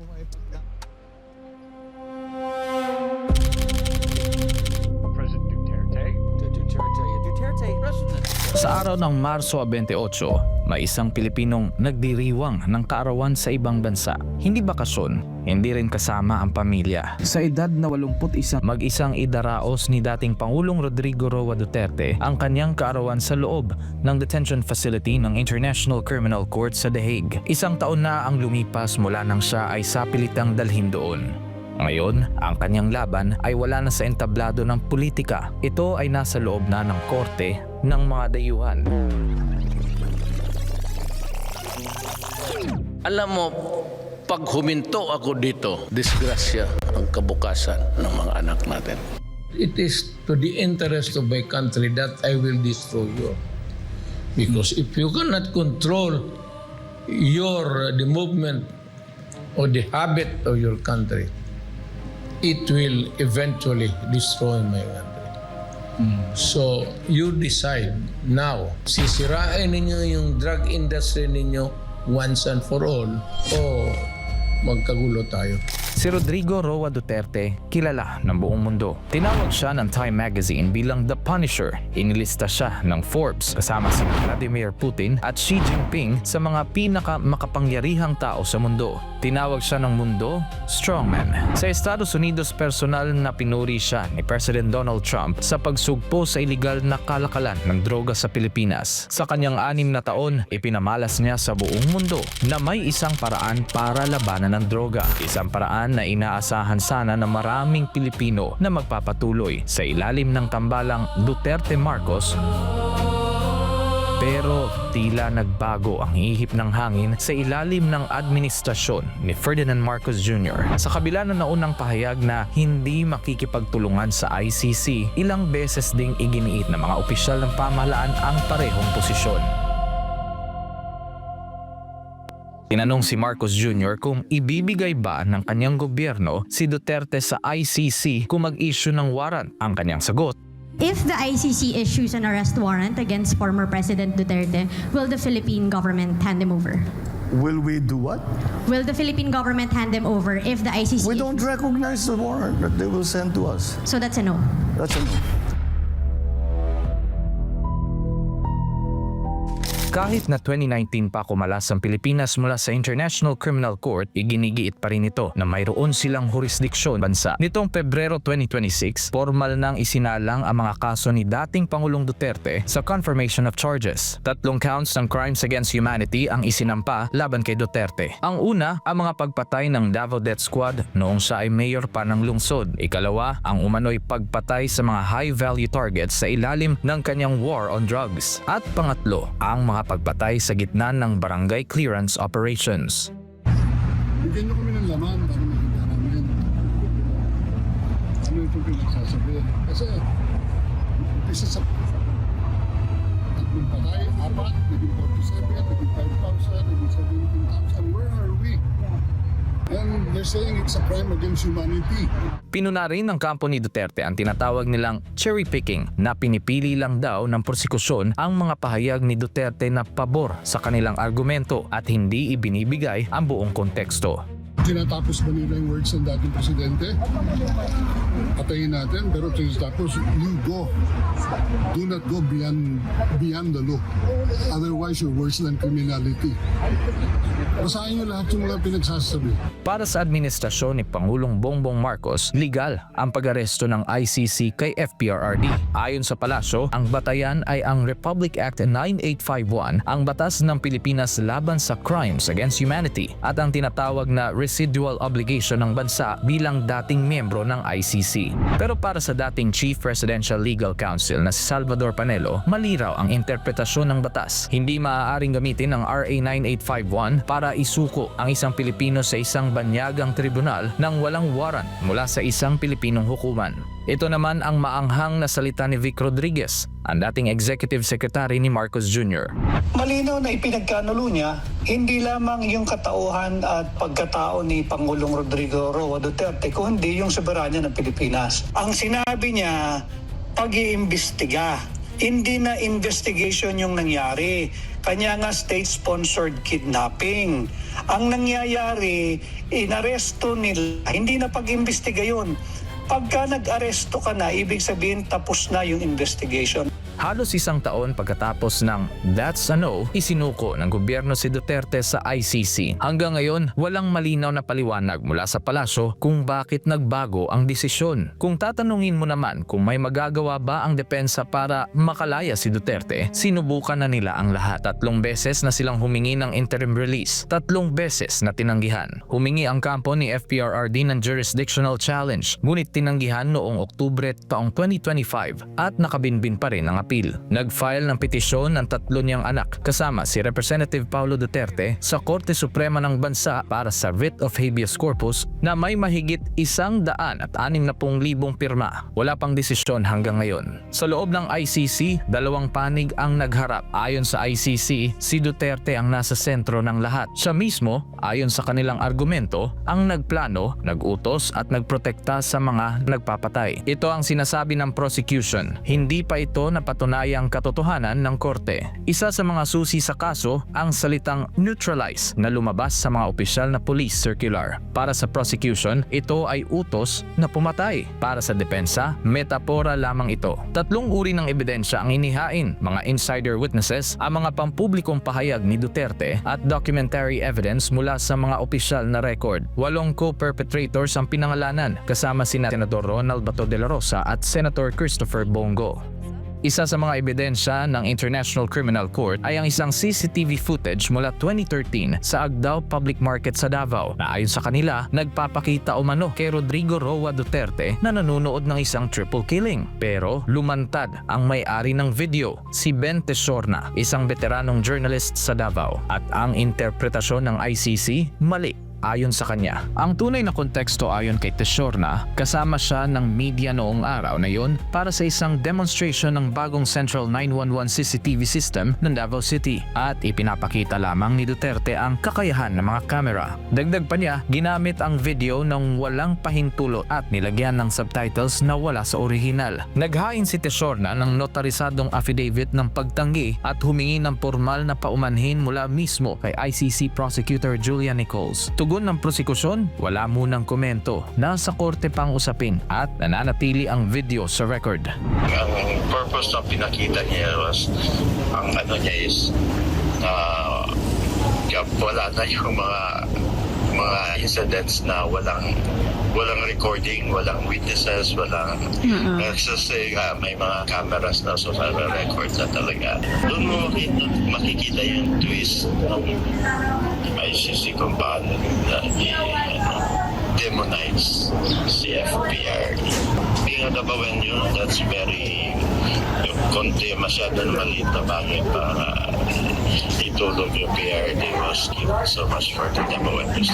po maipagda. President Duterte, President. Sa araw ng Marso 28, may isang Pilipinong nagdiriwang ng kaarawan sa ibang bansa. Hindi bakasyon, hindi rin kasama ang pamilya. Sa edad na 81, mag-isang idaraos ni dating Pangulong Rodrigo Roa Duterte ang kanyang kaarawan sa loob ng detention facility ng International Criminal Court sa The Hague. Isang taon na ang lumipas mula nang siya ay sapilitang dalhin doon. Ngayon, ang kanyang laban ay wala na sa entablado ng politika. Ito ay nasa loob na ng korte ng mga dayuhan. Alam mo, pag huminto ako dito, disgrasya ang kabukasan ng mga anak natin. It is to the interest of my country that I will destroy you. Because if you cannot control the movement or the habit of your country, it will eventually destroy my country. So, you decide now, sisirain ninyo yung drug industry ninyo once and for all o magkagulo tayo. Si Rodrigo Roa Duterte, kilala ng buong mundo. Tinawag siya ng Time Magazine bilang The Punisher. Inilista siya ng Forbes kasama si Vladimir Putin at Xi Jinping sa mga pinakamakapangyarihang tao sa mundo. Tinawag siya ng mundo, strongman. Sa Estados Unidos, personal na pinuri siya ni President Donald Trump sa pagsugpo sa iligal na kalakalan ng droga sa Pilipinas. Sa kanyang 6 na taon, ipinamalas niya sa buong mundo na may isang paraan para labanan ng droga. Isang paraan na inaasahan sana ng maraming Pilipino na magpapatuloy sa ilalim ng tambalang Duterte Marcos. Pero tila nagbago ang ihip ng hangin sa ilalim ng administrasyon ni Ferdinand Marcos Jr. Sa kabila ng naunang pahayag na hindi makikipagtulungan sa ICC, ilang beses ding iginiit ng mga opisyal ng pamahalaan ang parehong posisyon. Tinanong si Marcos Jr. kung ibibigay ba ng kanyang gobyerno si Duterte sa ICC kung mag-issue ng warrant. Ang kanyang sagot, If the ICC issues an arrest warrant against former President Duterte, will the Philippine government hand him over? Will we do what? Will the Philippine government hand him over if the ICC... We don't recognize the warrant that they will send to us. So that's a no. That's a no. kahit na 2019 pa kumalas ang Pilipinas mula sa International Criminal Court, iginigiit pa rin ito na mayroon silang jurisdiksyon bansa. Nitong Pebrero 2026, formal nang isinalang ang mga kaso ni dating Pangulong Duterte sa confirmation of charges. 3 counts ng crimes against humanity ang isinampa laban kay Duterte. Ang una, ang mga pagpatay ng Davao Death Squad noong siya ay mayor pa ng lungsod. Ikalawa, ang umano'y pagpatay sa mga high-value targets sa ilalim ng kanyang war on drugs. At pangatlo, ang mga pagpatay sa gitna ng barangay clearance operations. Bigyan niyo kami ng laman para makita namin ano itong pinagsasabi. Kasi umpisa sa tatlong patay, 4, naging 47, naging 5,000, naging 17,000. Where are we? And they're saying it's a crime against humanity. Pinuna rin ng kampo ni Duterte ang tinatawag nilang cherry picking na pinipili lang daw ng prosekusyon ang mga pahayag ni Duterte na pabor sa kanilang argumento at hindi ibinibigay ang buong konteksto. Tinatapos ba nila yung words ng dating presidente? Patayin natin, pero tinatapos, you go. Do not go beyond the law. Otherwise, you're worse than criminality. Basahin nyo lahat yung mga pinagsasabi. Para sa administrasyon ni Pangulong Bongbong Marcos, legal ang pag-aresto ng ICC kay FPRRD. Ayon sa palasyo, ang batayan ay ang Republic Act 9851, ang batas ng Pilipinas laban sa crimes against humanity at ang tinatawag na residual obligation ng bansa bilang dating miyembro ng ICC. Pero para sa dating Chief Presidential Legal Counsel na si Salvador Panelo, maliraw ang interpretasyon ng batas. Hindi maaaring gamitin ang RA 9851 para isuko ang isang Pilipino sa isang banyagang tribunal nang walang warrant mula sa isang Pilipinong hukuman. Ito naman ang maanghang na salita ni Vic Rodriguez, ang dating Executive Secretary ni Marcos Jr. Malinaw na ipinagkanulo niya, hindi lamang yung katauhan at pagkatao ni Pangulong Rodrigo Roa Duterte, kundi yung soberanya ng Pilipinas. Ang sinabi niya, pag-iimbestiga. hindi na investigation yung nangyari. Kanya nga state-sponsored kidnapping. Ang nangyayari, inaresto nila, hindi na pag-imbestiga yun. Pagka nag-aresto ka na, ibig sabihin tapos na yung investigation. Halos isang taon pagkatapos ng That's a No, isinuko ng gobyerno si Duterte sa ICC. Hanggang ngayon, walang malinaw na paliwanag mula sa palasyo kung bakit nagbago ang desisyon. Kung tatanungin mo naman kung may magagawa ba ang depensa para makalaya si Duterte, sinubukan na nila ang lahat. 3 beses na silang humingi ng interim release. 3 beses na tinanggihan. Humingi ang kampo ni FPRRD ng jurisdictional challenge, ngunit tinanggihan noong Oktubre taong 2025 at nakabinbin pa rin ang apil. Nag-file ng petisyon ng 3 niyang anak kasama si Representative Paulo Duterte sa Korte Suprema ng Bansa para sa writ of habeas corpus na may mahigit 160,000 pirma. Wala pang desisyon hanggang ngayon. Sa loob ng ICC, 2 panig ang nagharap. Ayon sa ICC, si Duterte ang nasa sentro ng lahat. Siya mismo, ayon sa kanilang argumento, ang nagplano, nagutos at nagprotekta sa mga nagpapatay. Ito ang sinasabi ng prosecution. Hindi pa ito napatunayang katotohanan ng korte. Isa sa mga susi sa kaso ang salitang neutralize na lumabas sa mga opisyal na police circular. Para sa prosecution, ito ay utos na pumatay. Para sa depensa, metapora lamang ito. 3 uri ng ebidensya ang inihain, mga insider witnesses, ang mga pampublikong pahayag ni Duterte at documentary evidence mula sa mga opisyal na record. 8 co-perpetrators ang pinangalanan kasama sina Senador Ronald Bato de la Rosa at Senator Christopher Bongo. Isa sa mga ebidensya ng International Criminal Court ay ang isang CCTV footage mula 2013 sa Agdao Public Market sa Davao na ayon sa kanila nagpapakita umano kay Rodrigo Roa Duterte na nanunood ng isang triple killing. Pero lumantad ang may-ari ng video, si Ben Tesorna, isang veteranong journalist sa Davao. At ang interpretasyon ng ICC, mali. Ayon sa kanya, ang tunay na konteksto ayon kay Tesorna, kasama siya ng media noong araw na yon para sa isang demonstration ng bagong Central 911 CCTV system ng Davao City at ipinapakita lamang ni Duterte ang kakayahan ng mga kamera. Dagdag pa niya, ginamit ang video ng walang pahintulot at nilagyan ng subtitles na wala sa orihinal. Naghain si Tesorna ng notarisadong affidavit ng pagtanggi at humingi ng formal na paumanhin mula mismo kay ICC Prosecutor Julia Nichols. Tugon ng prosekusyon, wala munang komento. Nasa korte pang usapin at nananatili ang video sa record. Ang purpose na pinakita niya was, ang ano niya is, wala na yung mga incidents na walang recording, walang witnesses, walang kasi may mga cameras na so record na talaga. Doon mo makikita yung twist ng ICC kung paano demonize si FPRD. Being a Dabawenyo, that's very konti masyado maliit na bagay para itulog yung PRD was given so much for the Dabawenyos.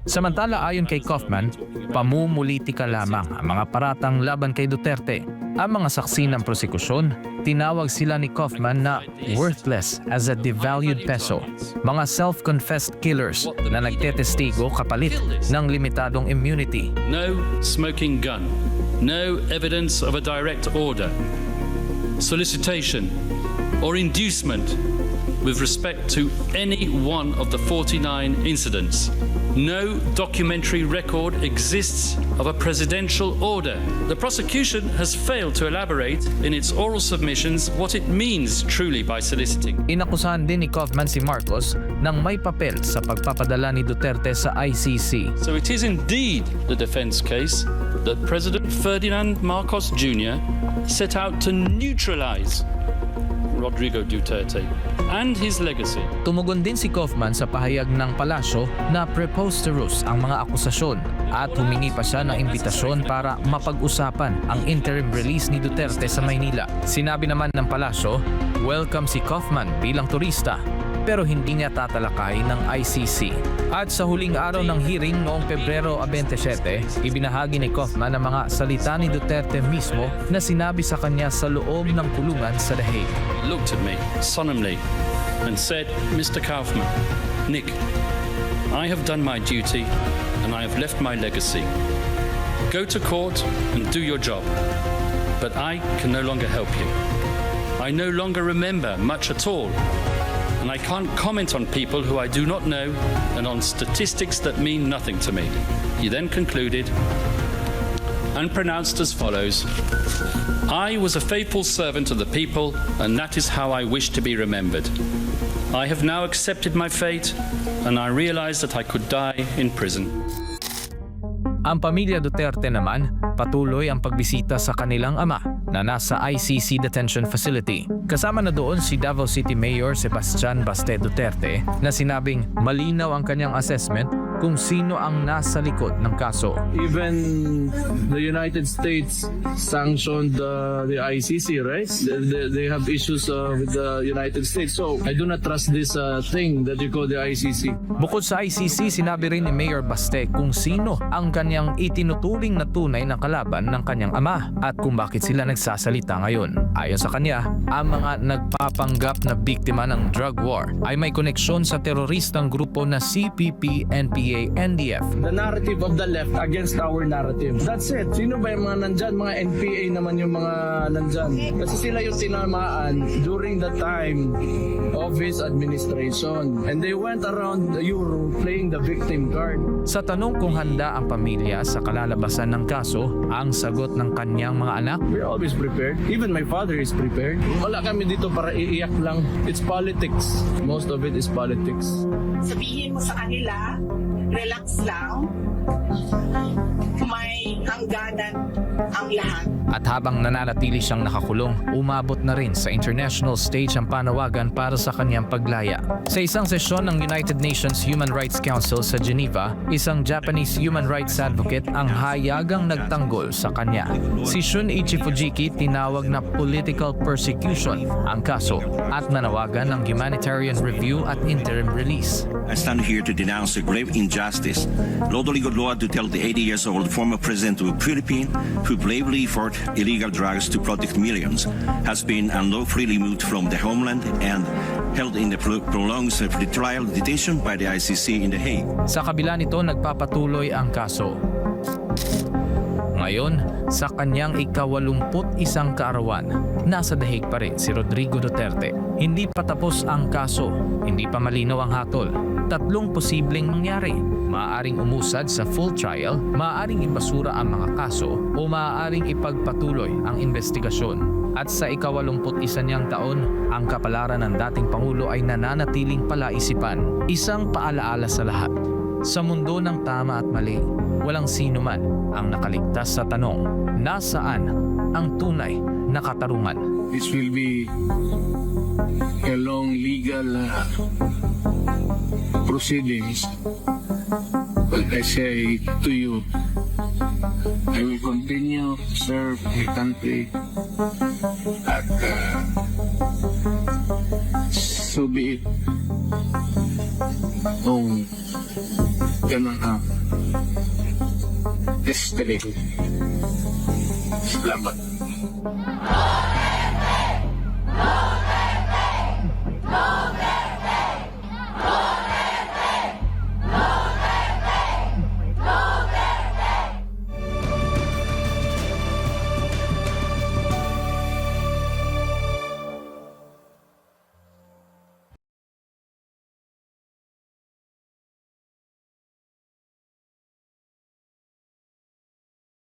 Samantala ayon kay Kaufman, pamumulitika lamang ang mga paratang laban kay Duterte. Ang mga saksi ng prosekusyon, tinawag sila ni Kaufman na worthless as a devalued peso. Mga self-confessed killers na nagtetestigo kapalit ng limitadong immunity. No smoking gun, no evidence of a direct order, solicitation or inducement with respect to any one of the 49 incidents. No documentary record exists of a presidential order. The prosecution has failed to elaborate in its oral submissions what it means truly by soliciting. Inakusahan din ni Kaufman si Marcos ng may papel sa pagpapadala ni Duterte sa ICC. So it is indeed the defense case that President Ferdinand Marcos Jr. set out to neutralize Rodrigo Duterte and his legacy. Tumugon din si Kaufman sa pahayag ng palasyo na preposterous ang mga akusasyon at humingi pa siya ng imbitasyon para mapag-usapan ang interim release ni Duterte sa Maynila. Sinabi naman ng palasyo, welcome si Kaufman bilang turista pero hindi niya tatalakay ng ICC. At sa huling araw ng hearing noong Pebrero 27, ibinahagi ni Kaufman ang mga salita ni Duterte mismo na sinabi sa kanya sa loob ng kulungan sa The Hague. Looked at me solemnly and said, Mr. Kaufman, Nick, I have done my duty and I have left my legacy. Go to court and do your job, but I can no longer help you. I no longer remember much at all, and I can't comment on people who I do not know and on statistics that mean nothing to me. He then concluded and pronounced as follows: I was a faithful servant of the people, and that is how I wish to be remembered. I have now accepted my fate, and I realize that I could die in prison. Ang pamilya Duterte naman, patuloy ang pagbisita sa kanilang ama na nasa ICC detention facility. Kasama na doon si Davao City Mayor Sebastian Baste Duterte na sinabing malinaw ang kanyang assessment kung sino ang nasa likod ng kaso. Even the United States sanctioned the ICC, right? They have issues with the United States. So I do not trust this thing that you call the ICC. Bukod sa ICC, sinabi rin ni Mayor Baste kung sino ang kanyang itinuturing na tunay na kalaban ng kanyang ama at kung bakit sila nagsasalita ngayon. Ayon sa kanya, ang mga nagpapanggap na biktima ng drug war ay may koneksyon sa teroristang grupo na CPP, NPA, NDF. The narrative of the left against our narrative. That's it. Sino ba yung mga nandyan? Mga NPA naman yung mga nandyan. Kasi sila yung tinamaan during the time of his administration. And they went around Europe playing the victim card. Sa tanong kung handa ang pamilya sa kalalabasan ng kaso, ang sagot ng kanyang mga anak, We're always prepared. Even my father is prepared. Wala kami dito para iiyak lang. It's politics. Most of it is politics. Sabihin mo sa kanila, relax lang, may hangganan ang lahat. At habang nananatili siyang nakakulong, umabot na rin sa international stage ang panawagan para sa kanyang paglaya. Sa isang sesyon ng United Nations Human Rights Council sa Geneva, isang Japanese human rights advocate ang hayagang nagtanggol sa kanya. Si Shunichi Fujiki tinawag na political persecution ang kaso at nanawagan ng humanitarian review at interim release. I stand here to denounce the grave injustice. Lodoli Godloa Duterte, 80 years old, former president of the Philippines, who bravely fought illegal drugs to protect millions, has been unlawfully removed from the homeland and held in the prolonged trial detention by the ICC in The Hague. Sa kabila nito, nagpapatuloy ang kaso. Ngayon, sa kanyang ika-81 kaarawan, nasa The Hague pa rin si Rodrigo Duterte. Hindi pa tapos ang kaso, hindi pa malinaw ang hatol. 3 posibleng mangyari. Maaaring umusad sa full trial, maaaring ibasura ang mga kaso, o maaaring ipagpatuloy ang investigasyon. At sa ika-81 niyang taon, ang kapalaran ng dating Pangulo ay nananatiling palaisipan. Isang paalaala sa lahat. Sa mundo ng tama at mali, walang sino man ang nakaligtas sa tanong, nasaan ang tunay na katarungan? This will be a long legal proceedings. But I say to you, I will continue to serve the country at so be it. Ganun ang destiny. Salamat.